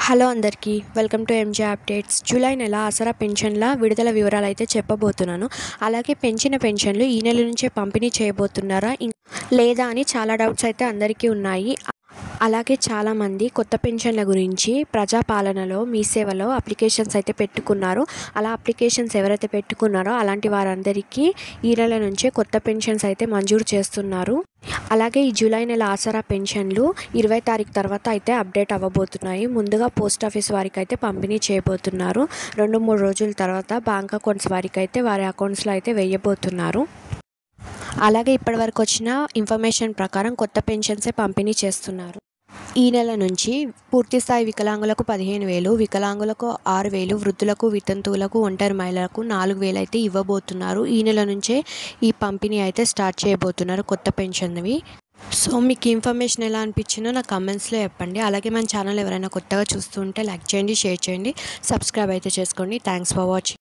Hello అందరికీ welcome to M J updates. July నెల ఆసరా పెన్షన్ల విడుదల వివరాలు అయితే చెప్పబోతున్నాను. అలాగే పెంచిన పెన్షన్లు ఈ నెల నుంచే పంపిణీ చేయబోతున్నారా లేదా అని చాలా డౌట్స్ అయితే అందరికీ ఉన్నాయి. అలాగే చాలామంది కొత్త పెన్షన్ల గురించి ప్రజాపాలనలో మీ సేవలో అప్లికేషన్స్ అయితే పెట్టుకున్నారు. అలా అప్లికేషన్స్ ఎవరైతే పెట్టుకున్నారో అలాంటి వారందరికీ ఈ నెల నుంచే కొత్త పెన్షన్స్ అయితే మంజూరు చేస్తున్నారు. అలాగే ఈ జూలై నెల ఆసరా పెన్షన్లు 20 తారీఖు తర్వాత అయితే అప్డేట్ అవ్వబోతున్నాయి. ముందుగా పోస్ట్ ఆఫీస్ వారికి అయితే పంపిణీ చేయబోతున్నారు. 2-3 రోజుల తర్వాత బ్యాంక్ అకౌంట్స్ వారికి అయితే వారి అకౌంట్స్లో అయితే వేయబోతున్నారు. అలాగే ఇప్పటివరకు వచ్చిన ఇన్ఫర్మేషన్ ప్రకారం కొత్త పెన్షన్సే పంపిణీ చేస్తున్నారు. ఈ నెల నుంచి పూర్తిస్థాయి వికలాంగులకు 15,000, వికలాంగులకు 6,000, వృద్ధులకు, వితంతువులకు, ఒంటరి మహిళలకు 4,000 అయితే ఇవ్వబోతున్నారు. ఈ నెల నుంచే ఈ పంపిణీ అయితే స్టార్ట్ చేయబోతున్నారు కొత్త పెన్షన్వి. సో మీకు ఇన్ఫర్మేషన్ ఎలా అనిపించిందో నా కమెంట్స్లో చెప్పండి. అలాగే మన ఛానల్ ఎవరైనా కొత్తగా చూస్తుంటే లైక్ చేయండి, షేర్ చేయండి, సబ్స్క్రైబ్ అయితే చేసుకోండి. Thanks for watching.